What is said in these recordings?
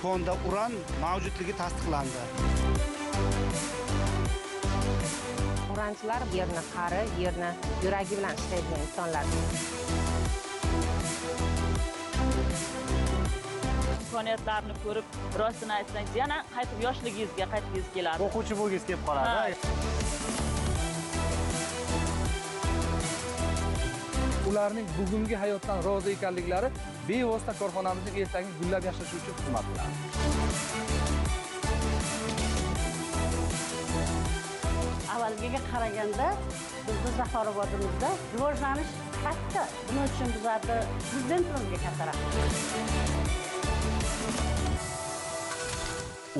konda uran mavjudligi tasdiqlandi. Uranchilar yerni qari, yerni yuragi bilan ishlaydigan insonlar. Imkoniyatlarni ko'rib, rostini aytsangiz, yana qaytib yoshligingizga qaytgingiz keladi. O'quvchi bo'lgingiz kelib qoladi. Ularning bugungi hayotdan rozi ekanliklari bevosita korxonamizning ertangi gullab yashashi uchun xizmat qiladi. Avvalgiga qaraganda bizning Zaxarobodimizda rivojlanish katta. Buning uchun bizlarga prezidentimizga katta rahmat.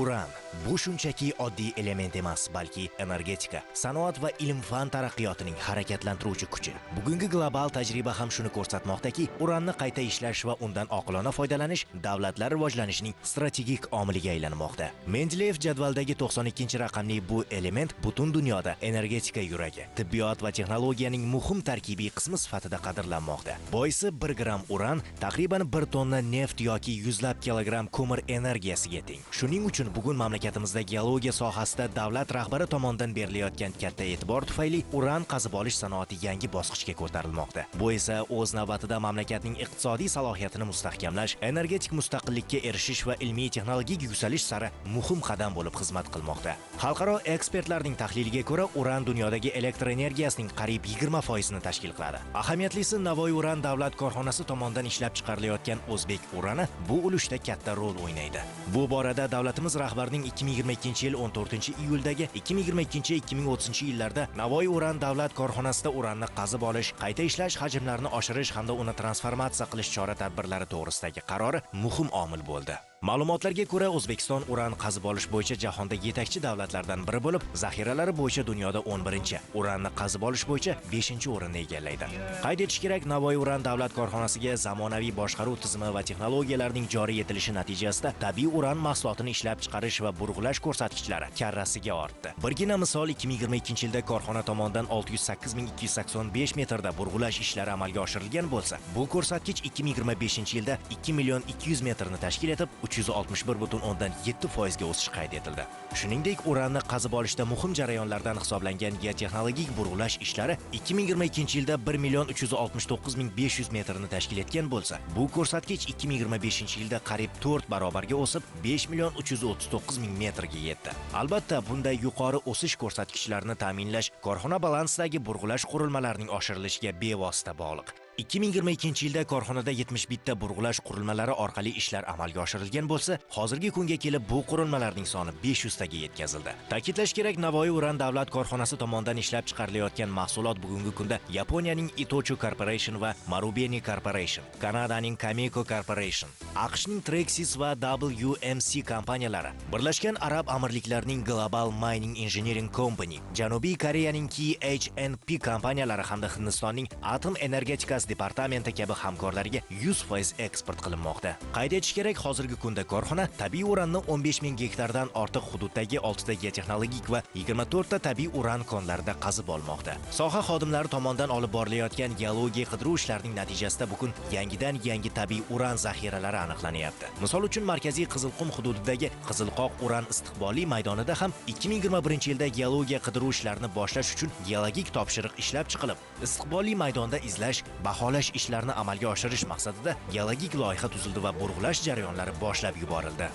Uran bu shunchaki oddiy element emas, balki energetika, sanoat va ilm-fan taraqqiyotining harakatlantiruvchi kuchi. Bugungi global tajriba ham shuni ko'rsatmoqdaki, uranni qayta ishlash va undan oqilona foydalanish davlatlar rivojlanishining strategik omiliga aylanmoqda. Mendeleyev jadvaldagi 92-raqamli bu element butun dunyoda energetika yuragi, tibbiyot va texnologiyaning muhim tarkibiy qismi sifatida qadrlanmoqda. Boisi 1 gram uran taqriban 1 tonna neft yoki yuzlab kilogramm ko'mir energiyasiga teng. Shuning uchun bugun mamlakatimizda geologiya sohasida davlat rahbari tomonidan berilayotgan katta e'tibor tufayli uran qazib olish sanoati yangi bosqichga ko'tarilmoqda. Bu esa o'z navbatida mamlakatning iqtisodiy salohiyatini mustahkamlash, energetik mustaqillikka erishish va ilmiy texnologik yuksalish sari muhim qadam bo'lib xizmat qilmoqda. Xalqaro ekspertlarning tahliliga ko'ra, uran dunyodagi elektr energiyasining qariyb 20% ni tashkil qiladi. Ahamiyatlisi, Navoiy uran davlat korxonasi tomonidan ishlab chiqarilayotgan o'zbek urani bu ulushda katta rol o'ynaydi. Bu borada davlatimiz rahbarining 2022-yil 14-iyuldagi 2022-2030 yillarda Navoiy uran davlat korxonasida uranni qazib olish, qayta ishlash hajmlarini oshirish hamda uni transformatsiya qilish chora-tadbirlari to'g'risidagi qarori muhim omil bo'ldi. Ma'lumotlarga ko'ra, O'zbekiston uran qazib olish bo'yicha jahonda yetakchi davlatlardan biri bo'lib, zaxiralari bo'yicha dunyoda 11-chi, uranni qazib olish bo'yicha 5-o'rinni egallaydi. Qayd etish kerak, Navoiy uran davlat korxonasiga zamonaviy boshqaruv tizimi va texnologiyalarning joriy etilishi natijasida tabiiy uran mahsulotini ishlab chiqarish va burg'ulash ko'rsatkichlari karrasiga ortdi. Birgina misol, 2022-yilda korxona tomonidan 608.285 metrda burg'ulash ishlari amalga oshirilgan bo'lsa, bu ko'rsatkich 2025-yilda 2.200.000 metrni tashkil etib, 361,7% ga o'sish qayd etildi. Shuningdek, uranni qazib olishda muhim jarayonlardan hisoblangan geotexnologik burg'ulash ishlari 2022-yilda 1.369.500 metrni tashkil etgan bo'lsa, bu ko'rsatkich 2025-yilda qariyb 4 barobarga o'sib 5.339.000 metrga yetdi. Albatta, bunday yuqori o'sish ko'rsatkichlarini ta'minlash korxona balansidagi burg'ulash qurilmalarining oshirilishiga bevosita bog'liq. 2022-yilda korxonada 71 ta burg'ulash qurilmalari orqali ishlar amalga oshirilgan bo'lsa, hozirgi kunga kelib bu qurilmalarning soni 500 taga yetkazildi. Ta'kidlash kerak, Navoiy uran davlat korxonasi tomonidan ishlab chiqarilayotgan mahsulot bugungi kunda Yaponiyaning Itochu Corporation va Marubeni Corporation, Kanadaning Cameco Corporation, AQShning Trexis va WMC kompaniyalari, Birlashgan Arab Amirliklarining Global Mining Engineering Company, Janubiy Koreyaning KHNP kompaniyalari hamda Hindistonning Atom energetikasi departamenti kabi hamkorlarga 100% eksport qilinmoqda. Qayd etish kerak, hozirgi kunda korxona tabiiy uranni 15.000 gektardan ortiq hududdagi 6 ta geotexnologik va 24 ta tabiiy uran konlarida qazib olmoqda. Soha xodimlari tomonidan olib borilayotgan geologiya qidiruv ishlarining natijasida bugun yangi tabiiy uran zaxiralari aniqlanyapti. Misol uchun, Markaziy Qizilqum hududidagi Qizilqoq uran istiqbolli maydonida ham 2021-yilda geologiya qidiruv ishlarini boshlash uchun geologik topshiriq ishlab chiqilib, istiqbolli maydonda izlash, baholash ishlarini amalga oshirish maqsadida geologik loyiha tuzildi va burg'ulash jarayonlari boshlab yuborildi.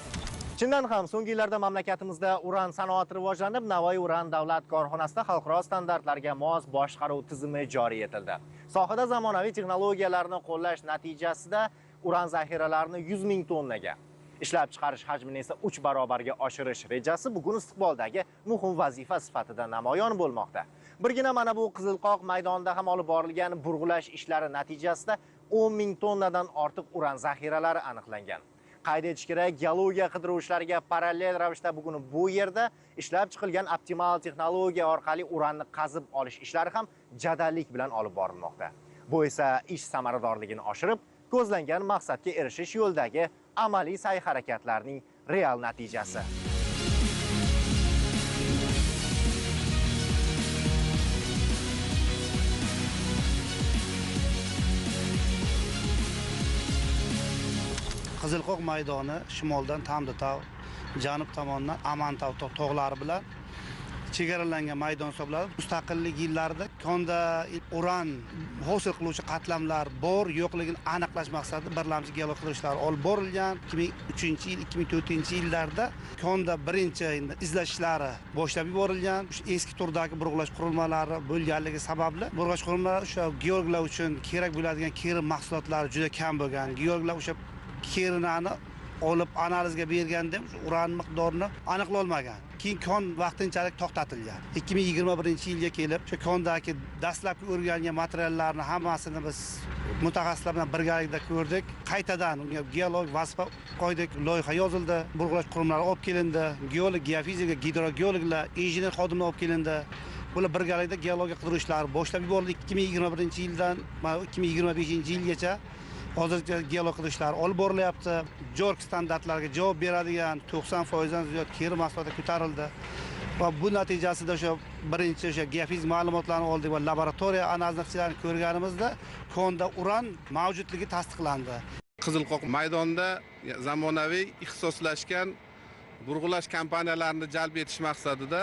Chindan ham so'nggi yillarda mamlakatimizda uran sanoati rivojlanib, Navoiy uran davlat korxonasida xalqaro standartlarga mos boshqaruv tizimi joriy etildi. Sohada zamonaviy texnologiyalarni qo'llash natijasida uran zaxiralarini 100.000 tonnaga, ishlab chiqarish hajmini esa 3 barobarga oshirish rejasi bugun istiqboldagi muhim vazifa sifatida namoyon bo'lmoqda. Birgina mana bu Qizilqoq maydonida ham olib borilgan burg'ulash ishlari natijasida 10.000 tonnadan ortiq uran zaxiralari aniqlangan. Qayd etish kerak, geologiya qidiruv ishlariga parallel ravishda bugun bu yerda ishlab chiqilgan optimal texnologiya orqali uranni qazib olish ishlari ham jadallik bilan olib borilmoqda. Bu esa ish samaradorligini oshirib, ko'zlangan maqsadga erishish yo'lidagi amaliy sa'y-harakatlarning real natijasi. Qizilqo'q maydoni shimoldan Tamditog', janub tomondan Amantov tog'lari bilan chegaralangan maydon hisoblanadi. Mustaqillik yillarida konda uran hosil qiluvchi qatlamlar bor yo'qligini aniqlash maqsadida birlamchi geologik qidirishlar olib borilgan. 2003-yil, 2004-yillarda konda birinchi izlash ishlari boshlab yuborilgan. Eski turdagi burg'ulash qurilmalari bo'lganligi sababli burg'ulash qurilmalari o'sha geologlar uchun kerak bo'ladigan keri mahsulotlari juda kam bo'lgan. Geologlar o'sha kerinani olib analizga berganda uran miqdorini aniqlay olmagan. Keyin kon vaqtinchalik to'xtatilgan. 2021-yilga kelib, o'sha kondagi dastlabki o'rgangan materiallarni hammasini biz mutaxassislar bilan birgalikda ko'rdik. Qaytadan unga geologik vazifa qo'ydik, loyiha yozildi, burg'ulash qurilmalari olib kelindi, geolog, geofizik, gidrogeologlar, injener xodimlar olib kelindi. Bular birgalikda geologik qidirishlar boshlab yuborildi. 2021-yildan 2025-yilgacha hozircha geologik qidirishlar olib borilyapti. JORC standartlariga javob beradigan 90% dan ziyod keri mahsulotlar ko'tarildi. Va bu natijasida o'sha birinchi o'sha geofizik ma'lumotlarni oldik va laboratoriya analiz natijalarini ko'rganimizda konda uran mavjudligi tasdiqlandi. Qizilqo'q maydonida zamonaviy ixtisoslashgan burg'ulash kompaniyalarini jalb etish maqsadida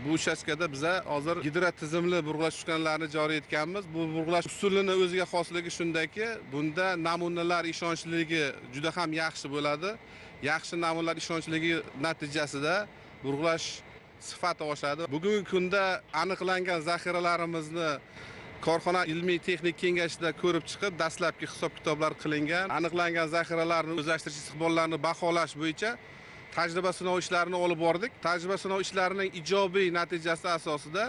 bu uchastkada biza hozir gidrotizimli burg'ulash uskunalarini joriy etganmiz. Bu burg'ulash usulini o'ziga xosligi shundaki, bunda namunalar ishonchliligi juda ham yaxshi bo'ladi. Yaxshi namunalar ishonchliligi natijasida burg'ulash sifati oshadi. Bugungi kunda aniqlangan zaxiralarimizni korxona ilmiy texnik kengashida ko'rib chiqib, dastlabki hisob-kitoblar qilingan. Aniqlangan zaxiralarni o'zlashtirish istiqbollarini baholash bo'yicha tajriba sinov ishlarini olib bordik. Tajriba sinov ishlarining ijobiy natijasi asosida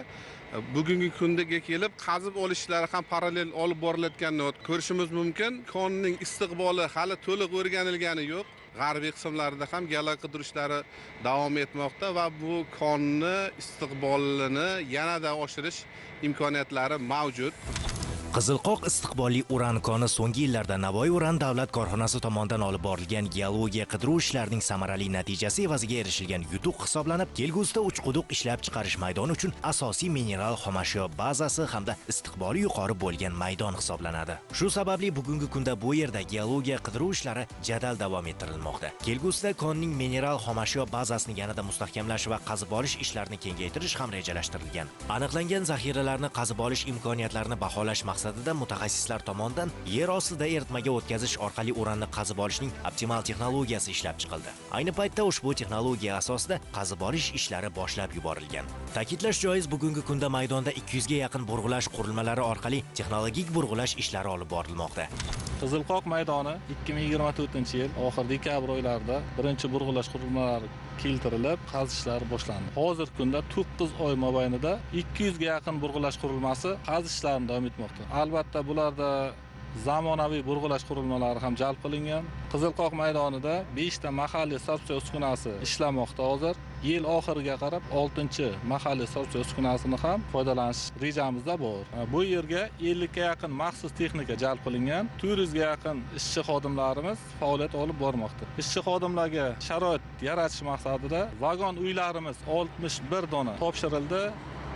bugungi kunga kelib qazib olish ishlari ham parallel olib borilayotganini ko'rishimiz mumkin. Konning istiqboli hali to'liq o'rganilgani yo'q. G'arbiy qismlarida ham geologik qidirishlari davom etmoqda va bu konni istiqbolini yanada oshirish imkoniyatlari mavjud. Qizilqoq istiqbolli uran koni so'nggi yillarda Navoiy uran davlat korxonasi tomonidan olib borilgan geologiya qidiruv ishlarining samarali natijasi evaziga erishilgan yutuq hisoblanib, kelgusida uchquduq ishlab chiqarish maydoni uchun asosiy mineral xomashyo bazasi hamda istiqboli yuqori bo'lgan maydon hisoblanadi. Shu sababli bugungi kunda bu yerda geologiya qidiruv ishlari jadal davom ettirilmoqda. Kelgusida konning mineral xomashyo bazasini yanada mustahkamlash va qazib olish ishlarini kengaytirish ham rejalashtirilgan. Aniqlangan zaxiralarni qazib olish imkoniyatlarini baholash maqsadida mutaxassislar tomonidan yer ostida eritmaga o'tkazish orqali uranni qazib olishning optimal texnologiyasi ishlab chiqildi. Ayni paytda ushbu texnologiya asosida qazib olish ishlari boshlab yuborilgan. Ta'kidlash joiz, bugungi kunda maydonda 200 ga yaqin burg'ulash qurilmalari orqali texnologik burg'ulash ishlari olib borilmoqda. Qizilqoq maydoni 2024-yil oxir dekabr oylarida birinchi burg'ulash qurilmalari keltirilib, qazishlar boshlandi. Hozirgi kunda 9 oy mobaynida 200 ga yaqin burg'ulash qurilmasi qazish ishlarini davom etmoqda. Albatta bularda zamonaviy burg'ulash qurilmalari ham jalb qilingan. Qizilqoq maydonida 5 ta mahalliy stansiya uskunasi ishlamoqda hozir. Yil oxiriga qarab 6-chi mahalliy stansiya uskunasini ham foydalanish rejamizda bor. Bu yerga 50 ga yaqin maxsus texnika jalb qilingan. 400 ga yaqin ishchi xodimlarimiz faoliyat olib bormoqda. Ishchi xodimlarga sharoit yaratish maqsadida vagon uylarimiz 61 dona topshirildi.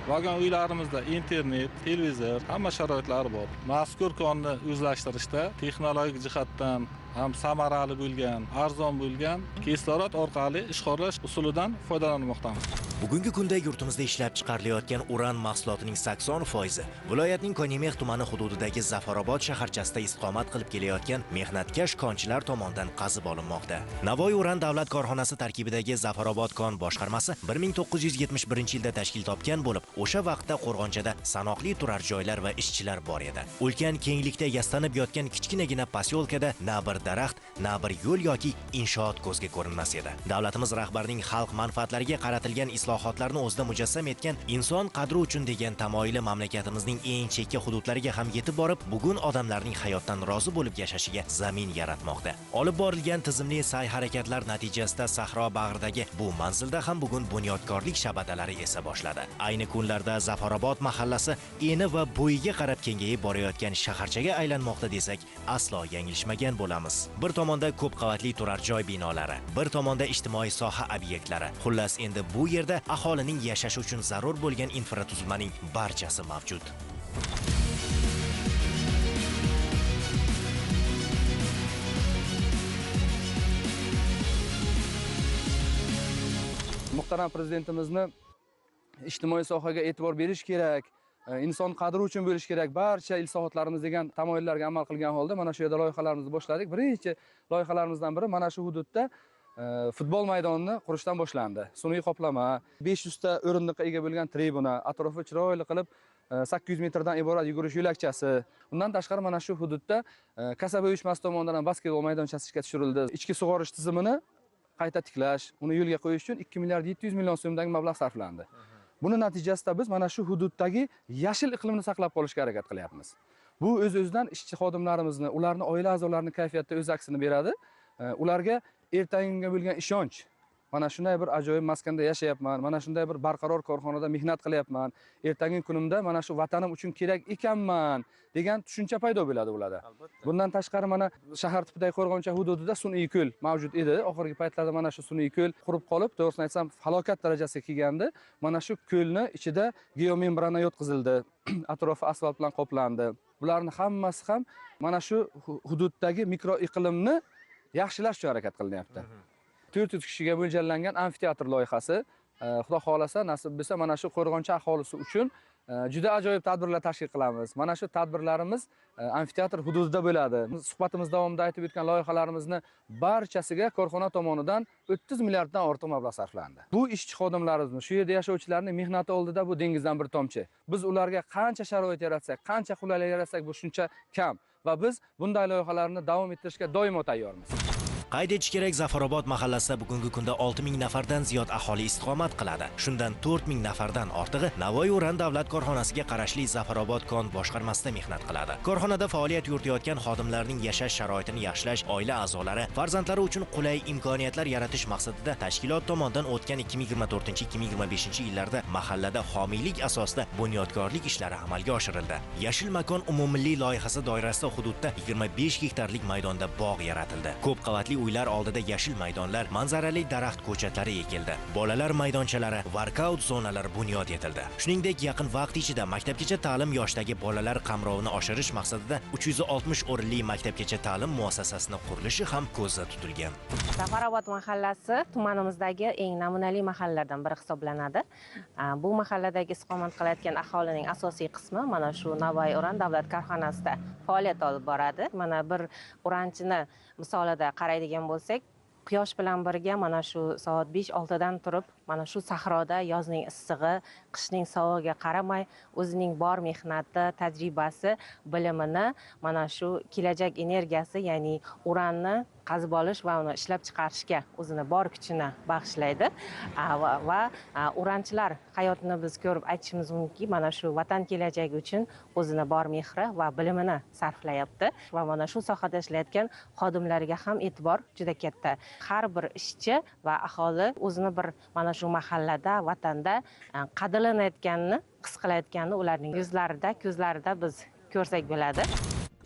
Vagon uylarimizda internet, televizor, hamma sharoitlari bor. Mazkur konni o'zlashtirishda texnologik jihatdan ham samarali bo'lgan, arzon bo'lgan kislorod orqali ishqorlash usulidan foydalanmoqdamiz. Bugungi kunda yurtimizda ishlab chiqarilayotgan uran mahsulotining 80% viloyatning Konimex tumani hududidagi Zafarobod shaharchasida istiqomat qilib kelayotgan mehnatkash konchilar tomonidan qazib olinmoqda. Navoiy uran davlat korxonasi tarkibidagi Zafarobod kon boshqarmasi 1971-yilda tashkil topgan bo'lib, o'sha vaqtda Qo'rg'onchada sanoqli turar joylar va ishchilar bor edi. Ulkan kenglikda yastanib yotgan kichkinagina posyolkada na bir daraxt, na bir yo'l yoki inshoot ko'zga ko'rinmas edi. Davlatimiz rahbarining xalq manfaatlariga qaratilgan islohotlarni o'zida mujassam etgan inson qadri uchun degan tamoyili mamlakatimizning eng chekka hududlariga ham yetib borib, bugun odamlarning hayotdan rozi bo'lib yashashiga zamin yaratmoqda. Olib borilgan tizimli sa'y-harakatlar natijasida sahro bag'ridagi bu manzilda ham bugun bunyodkorlik shabadalari esa boshladi. Ayni kunlarda Zafarobod mahallasi eni va bo'yiga qarab kengayib borayotgan shaharchaga aylanmoqda desak, aslo yanglishmagan bo'lamiz. Bir tomonda ko'p qavatli turar joy binolari, bir tomonda ijtimoiy soha obyektlari. Xullas, endi bu yerda aholining yashashi uchun zarur bo'lgan infratuzilmaning barchasi mavjud. muhtaram prezidentimizni ijtimoiy sohaga e'tibor berish kerak, inson qadri uchun bo'lish kerak, barcha islohotlarimiz degan tamoyillarga amal qilgan holda mana shu yerda loyihalarimizni boshladik. Birinchi loyihalarimizdan biri mana shu hududda futbol maydonini qurishdan boshlandi. Sun'iy qoplama, 500 ta o'rindiqqa ega bo'lgan tribuna, atrofi chiroyli qilib 800 metrdan iborat yugurish yo'lakchasi. Undan tashqari mana shu hududda kasaba uyushmasi tomonidan basketbol maydonchasi ishga tushirildi. Ichki sug'orish tizimini qayta tiklash, uni yo'lga qo'yish uchun 2 milliard 700 million so'mdagi mablag' sarflandi. Buni natijasida biz mana shu hududdagi yashil iqlimni saqlab qolishga harakat qilyapmiz. Bu o'z-o'zidan ishchi xodimlarimizni, ularning oila a'zolarining kayfiyatida o'z aksini beradi. Ularga ertangiga bo'lgan ishonch, mana shunday bir ajoyib maskanda yashayapman, mana shunday bir barqaror korxonada mehnat qilyapman, ertangi kunimda mana shu vatanim uchun kerak ekanman degan tushuncha paydo bo'ladi ularda. Bundan tashqari mana shahar tipidagi Qo'rg'oncha hududida sun'iy ko'l mavjud edi. Oxirgi paytlarda mana shu sun'iy ko'l qurib qolib, to'g'risini aytsam, falokat darajasiga kelgandi. Mana shu ko'lni ichida geomembrana yotqizildi, atrofi asfalt bilan qoplandi. Bularning hammasi ham mana shu hududdagi mikroiqlimni yaxshilash uchun harakat qilinyapti. 400 kishiga mo'ljallangan amfiteatr loyihasi, Xudo xolasa, nasib bo'lsa mana shu Qo'rg'oncha aholisi uchun juda ajoyib tadbirlar tashkil qilamiz. Mana shu tadbirlarimiz amfiteatr hududida bo'ladi. Suhbatimiz davomida aytib o'tgan loyihalarimizni barchasiga korxona tomonidan 30 milliarddan ortiq mablag' sarflandi. Bu ishchi xodimlarimiz, shu yerda yashovchilarning mehnati oldida bu dengizdan bir tomchi. Biz ularga qancha sharoit yaratsak, qancha qulaylik yaratsak, bu shuncha kam va biz bunday loyihalarni davom ettirishga doimo tayyormiz. Qayd etish kerak, Zafarobod mahallasida bugungi kunda 6000 nafardan ziyod aholi istiqomat qiladi. Shundan 4000 nafardan ortig'i Navoiy Uran davlat korxonasiga qarashli Zafarobod kon boshqarmasida mehnat qiladi. Korxonada faoliyat yuritayotgan xodimlarning yashash sharoitini yaxshilash, oila a'zolari, farzandlari uchun qulay imkoniyatlar yaratish maqsadida tashkilot tomonidan o'tgan 2024-2025 yillarda mahallada homiylik asosida bunyodkorlik ishlari amalga oshirildi. Yashil makon umummilliy loyihasi doirasida hududda 25 gektarlik maydonda bog' yaratildi. Ko'p qavatli uylar oldida yashil maydonlar, manzarali daraxt ko'chatlari ekildi. Bolalar maydonchalari, workout zonalari bunyod etildi. Shuningdek, yaqin vaqt ichida maktabgacha ta'lim yoshidagi bolalar qamrovini oshirish maqsadida 360 o'rinli maktabgacha ta'lim muassasasining qurilishi ham ko'zda tutilgan. Zafarobod mahallasi tumanimizdagi eng namunali mahallalardan biri hisoblanadi. Bu mahalladagi istiqomat qilayotgan aholining asosiy qismi mana shu Navoiy Uran davlat korxonasida faoliyat olib boradi. Mana bir uranchini misolida qaraydigan bo'lsak, quyosh bilan birga mana shu soat 5-6 dan turib, mana shu sahroda yozning issig'i, qishning sovug'iga qaramay, o'zining bor mehnati, tajribasi, bilimini mana shu kelajak energiyasi, ya'ni uranni qazib olish va uni ishlab chiqarishga o'zini bor kuchini bag'ishlaydi va uranchilar hayotini biz ko'rib aytishimiz mumkinki, mana shu vatan kelajagi uchun o'zini bor mehri va bilimini sarflayapti va mana shu sohada ishlayotgan xodimlarga ham e'tibor juda katta. Har bir ishchi va aholi o'zini bir mana shu mahallada, vatanda qadrlanayotganini his qilayotganini ularning yuzlarida, ko'zlarida biz ko'rsak bo'ladi.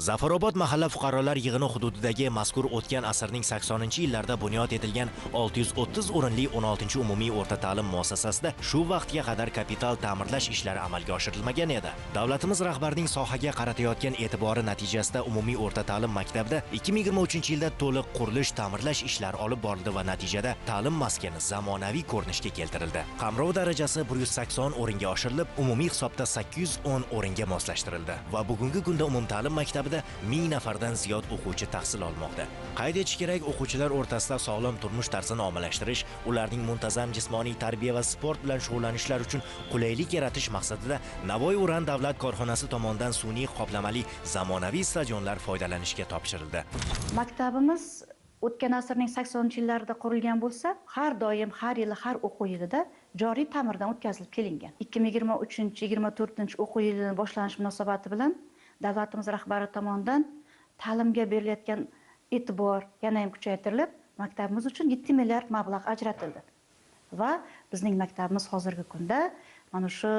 Zafarobod mahalla fuqarolar yig'ini hududidagi mazkur o'tgan asrning 80-yillarda bunyod etilgan 630 o'rinli 16-umumiy o'rta ta'lim muassasasida shu vaqtga qadar kapital ta'mirlash ishlari amalga oshirilmagan edi. Davlatimiz rahbarining sohaga qaratayotgan e'tibori natijasida umumiy o'rta ta'lim maktabida 2023-yilda to'liq qurilish, ta'mirlash ishlari olib borildi va natijada ta'lim maskani zamonaviy ko'rinishga keltirildi. Qamrov darajasi 180 o'ringa oshirilib, umumiy hisobda 810 o'ringa moslashtirildi va bugungi kunda umumta'lim maktabi 1000 nafardan ziyod o'quvchi tahsil olmoqda. Qayd etish kerak, o'quvchilar o'rtasida sog'lom turmush tarzini ommalashtirish, ularning muntazam jismoniy tarbiya va sport bilan shug'ullanishlari uchun qulaylik yaratish maqsadida Navoiy Uran davlat korxonasi tomonidan sun'iy qoplamali zamonaviy stadionlar foydalanishga topshirildi. Maktabimiz o'tgan asrning 80-yillarida qurilgan bo'lsa, har doim, har yili, har o'quv yilida joriy ta'mirdan o'tkazilib kelingan. 2023-24 o'quv yilining boshlanish munosabati bilan davlatimiz rahbari tomonidan ta'limga berilayotgan e'tibor yana ham kuchaytirilib, maktabimiz uchun 7 milliard mablag' ajratildi. Va bizning maktabimiz hozirgi kunda mana shu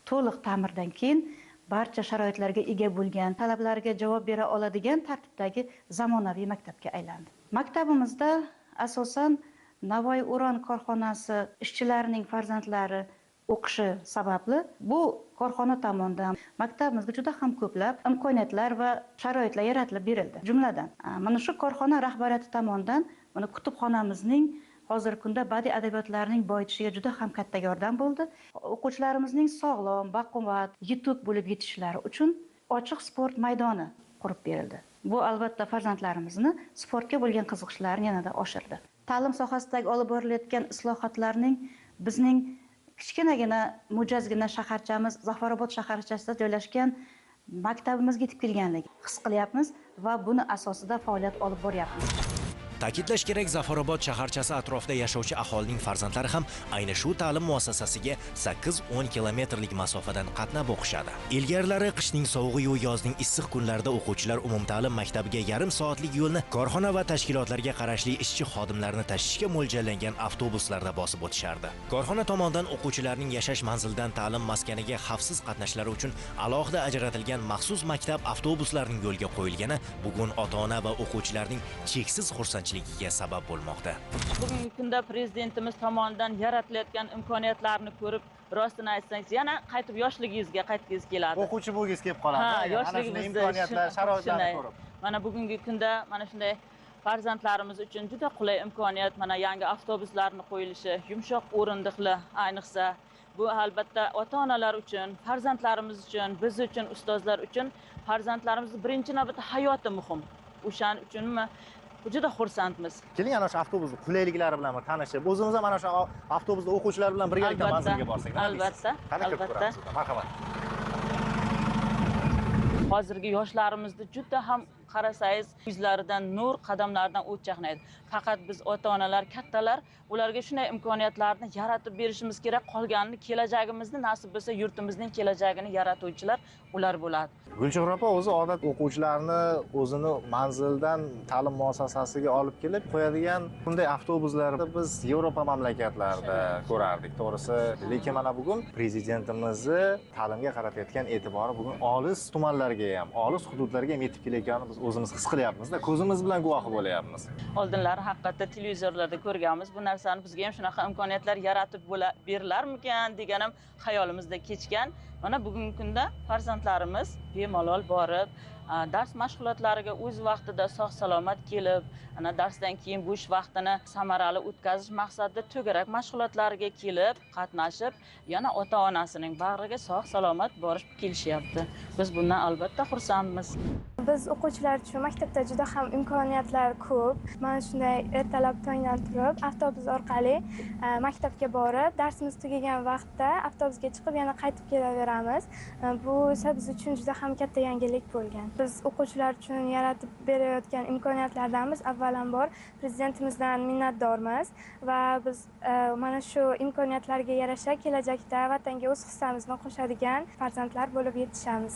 to'liq ta'mirdan keyin barcha sharoitlarga ega bo'lgan, talablarga javob bera oladigan tartibdagi zamonaviy maktabga aylandi. Maktabimizda asosan Navoiy Uran korxonasi ishchilarining farzandlari o'qishi sababli bu korxona tomonidan maktabimizga juda ham ko'plab imkoniyatlar va sharoitlar yaratilib berildi. Jumladan, mana shu korxona rahbariyati tomonidan mana kutubxonamizning hozirgi kunda badiiy adabiyotlarning boyitishiga juda ham katta yordam bo'ldi. O'quvchilarimizning sog'lom, baquvvat, yetuk bo'lib yetishlari uchun ochiq sport maydoni qurib berildi. Bu albatta farzandlarimizni sportga bo'lgan qiziqishlarini yanada oshirdi. Ta'lim sohasidagi olib borilayotgan islohotlarning bizning kichkinagina mo'jazgina shaharchamiz Zafarobod shaharchasida joylashgan maktabimizga yetib kelganligini his qilyapmiz va buni asosida faoliyat olib boryapmiz. Ta'kidlash kerak, Zafarobod shaharchasi atrofida yashovchi aholining farzandlari ham ayni shu ta'lim muassasasiga 8-10 kilometrlik masofadan qatnab o'qishadi. Ilgarilari qishning sovug'i yu yozning issiq kunlarida o'quvchilar umumta'lim maktabiga yarim soatlik yo'lni korxona va tashkilotlarga qarashli ishchi xodimlarni tashishga mo'ljallangan avtobuslarda bosib o'tishardi. Korxona tomonidan o'quvchilarning yashash manzilidan ta'lim maskaniga xavfsiz qatnashlari uchun alohida ajratilgan maxsus maktab avtobuslarining yo'lga qo'yilgani bugun ota-ona va o'quvchilarning cheksiz xursandchiligiga sabab bo'lmoqda. Bugungi kunda prezidentimiz tomonidan yaratilayotgan imkoniyatlarni ko'rib, rostini aytsangiz, yana qaytib yoshligingizga qaytgingiz keladi. O'quvchi bo'lgingiz kelib qoladi. Ha, yoshligimizda imkoniyatlar, sharoitlarni ko'rib. Mana bugungi kunda mana shunday farzandlarimiz uchun juda qulay imkoniyat, mana yangi avtobuslarni qo'yilishi, yumshoq o'rindiqli, ayniqsa bu albatta ota-onalar uchun, farzandlarimiz uchun, biz uchun, ustozlar uchun farzandlarimizning birinchi navbatda hayoti muhim. O'shaning uchunmi juda xursandmiz. Keling, ana shu avtobus qulayliklari bilan tanishib, o'zimiz ham mana shu avtobusda o'quvchilar bilan birgalikda manzilga borsak. Albatta, albatta. Marhamat. Hozirgi yoshlarimizni juda ham qarasangiz, yuzlaridan nur, qadamlaridan o't chaqnaydi. Faqat biz ota-onalar, kattalar ularga shunday imkoniyatlarni yaratib berishimiz kerak. Qolganini kelajagimizni nasib bo'lsa, yurtimizning kelajagini yaratuvchilar ular bo'ladi. Gulchehra opa o'zi odat o'quvchilarni o'zini manzildan ta'lim muassasasiga olib kelib qo'yadigan bunday avtobuslarni biz Yevropa mamlakatlarida ko'rardik, to'g'risi. Lekin mana bugun prezidentimizni ta'limga qaratayotgan e'tibori bugun olis tumanlarga ham, olis hududlarga ham yetib kelayotganini biz o'zimiz his qilyapmiz-da, ko'zimiz bilan guvohi bo'lyapmiz. Oldinlari haqiqatda televizorlarda ko'rganmiz. Bu narsani bizga ham shunaqa imkoniyatlar yaratib berilarmikan deganim xayolimizda kechgan. Mana bugungi kunda farzandlarimiz bemalol borib, dars mashg'ulotlariga o'z vaqtida sog'-salomat kelib, ana darsdan keyin bo'sh vaqtini samarali o'tkazish maqsadida to'garak mashg'ulotlariga kelib, qatnashib, yana ota-onasining bag'riga sog'-salomat borib kelishyapti. Biz bundan albatta xursandmiz. Biz o'quvchilar uchun maktabda juda ham imkoniyatlar ko'p. Mana shunday ertalab tongdan turib, avtobus orqali maktabga borib, darsimiz tugagan vaqtda avtobusga chiqib yana qaytib kelaveramiz. Bu esa biz uchun juda ham katta yangilik bo'lgan. Biz o'quvchilar uchun yaratib berayotgan imkoniyatlardanmiz. Avvalambor prezidentimizdan minnatdormiz va biz mana shu imkoniyatlarga yarasha kelajakda vatanga o'z hissamizni qo'shadigan farzandlar bo'lib yetishamiz.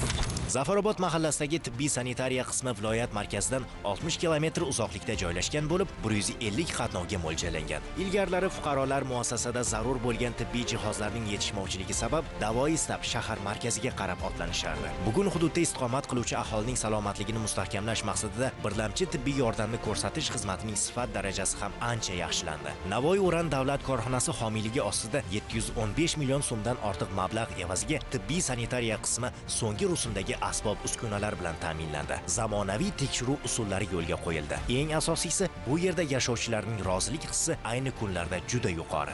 Zafarobod mahallasidagi tibbiy sanitariya qismi viloyat markazidan 60 kilometr uzoqlikda joylashgan bo'lib, 150 qatnovga mo'ljallangan. Ilgarilari fuqarolar muassasada zarur bo'lgan tibbiy jihozlarning yetishmovchiligi sabab davo istab shahar markaziga qarab otlanishardi. Bugun hududda istiqomat qiluvchi aholining salomatligini mustahkamlash maqsadida birlamchi tibbiy yordamni ko'rsatish xizmatining sifat darajasi ham ancha yaxshilandi. Navoiy-Uran davlat korxonasi homiyligi ostida 715 million so'mdan ortiq mablag' evaziga tibbiy sanitariya qismi so'nggi rusumdagi asbob uskunalar bilan ta'minlandi. Zamonaviy tekshiruv usullari yo'lga qo'yildi. Eng asosiysi, bu yerda yashovchilarning rozilik hissi ayni kunlarda juda yuqori.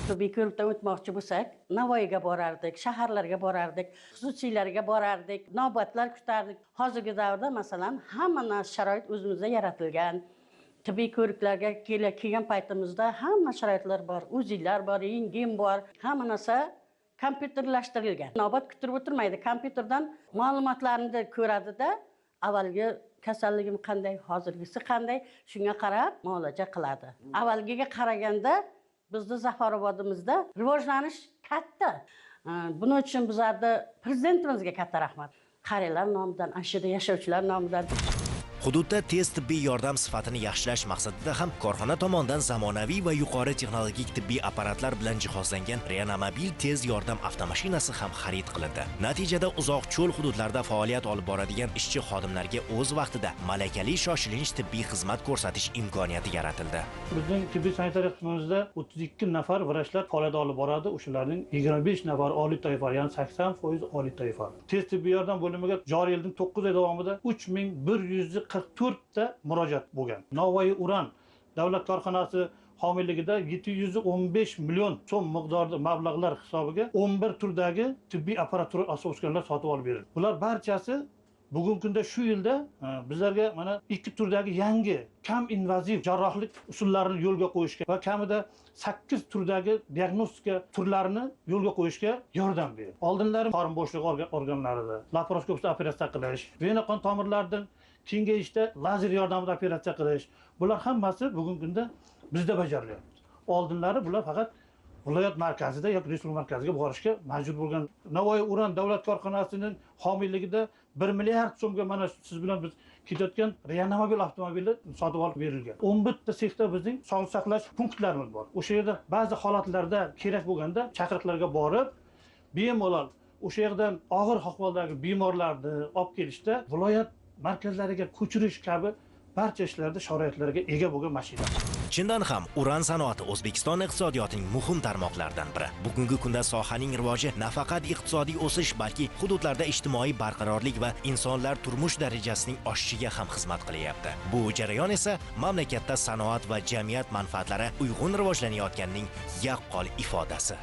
Tibbiy ko'rikdan o'tmoqchi bo'lsak, Navoiyga borardik, shaharlarga borardik, xususiylarga borardik, navbatlar kutardik. Hozirgi davrda masalan hamma sharoit o'zimizda yaratilgan. Tibbiy ko'riklarga kelgan paytimizda hamma sharoitlar bor, uziylar bor, rentgen bor, hamma narsa kompyuterlashtirilgan. Navbat kutib o'tirmaydi, kompyuterdan ma'lumotlarni ko'radi-da, avvalgi kasalligim qanday, hozirgisi qanday, shunga qarab muolaja qiladi. Avvalgiga qaraganda bizning Zafarobodimizda rivojlanish katta. Buning uchun bizlarga prezidentimizga katta rahmat. Qariyalar nomidan, ashida yashovchilar nomidan. Hududda tez tibbiy yordam sifatini yaxshilash maqsadida ham korxona tomonidan zamonaviy va yuqori texnologik tibbiy apparatlar bilan jihozlangan reanimobil tez yordam avtomashinasi ham xarid qilindi. Natijada uzoq cho'l hududlarda faoliyat olib boradigan ishchi xodimlarga o'z vaqtida malakali shoshilinch tibbiy xizmat ko'rsatish imkoniyati yaratildi. Bizning tibbiy sanitariya qismimizda 32 nafar vrachlar faoliyat olib boradi. O'shalarning 25 nafar oliy toifa, ya'ni 80% oliy toifa. Tez tibbiy yordam bo'limiga joriy yilning 9 oy davomida 3144 ta murojaat bo'lgan. Navoiy-Uran davlat korxonasi homiyligida 715 million so'm miqdorida mablag'lar hisobiga 11 turdagi tibbiy apparatura asosganlar sotib olib berildi. Bular barchasi bugungi kunda shu yilda bizlarga mana 2 turdagi yangi kam invaziv jarrohlik usullarini yo'lga qo'yishga va kamida 8 turdagi diagnostika turlarini yo'lga qo'yishga yordam berdi. Oldinlari qorin bo'shlig'i organlarida laparoskopik operatsiya qilish, vena qon tomirlaridan kengayishda lazer yordamida operatsiya qilish, bular hammasi bugungi kunda bizda bajarilyapti. Oldinlari bular faqat viloyat markazida yoki respublika markaziga borishga majbur bo'lgan. Navoiy Uran davlat korxonasining homiyligida 1 milliard so'mga mana siz bilan biz ketayotgan reanomobil avtomobili sotib olib berilgan. 11 ta sexda bizning sog'liqni saqlash punktlarimiz bor. O'sha yerda ba'zi holatlarda kerak bo'lganda chaqiriqlarga borib, bemalol o'sha yerdan og'ir ahvoldagi bemorlarni olib kelishda viloyat markazlariga ko'chirish kabi barcha ishlarda sharoitlarga ega bo'lgan mashina. Chindan ham uran sanoati O'zbekiston iqtisodiyotining muhim tarmoqlaridan biri. Bugungi kunda sohaning rivoji nafaqat iqtisodiy o'sish, balki hududlarda ijtimoiy barqarorlik va insonlar turmush darajasining oshishiga ham xizmat qilyapti. Bu jarayon esa mamlakatda sanoat va jamiyat manfaatlari uyg'un rivojlanayotganining yaqqol ifodasi.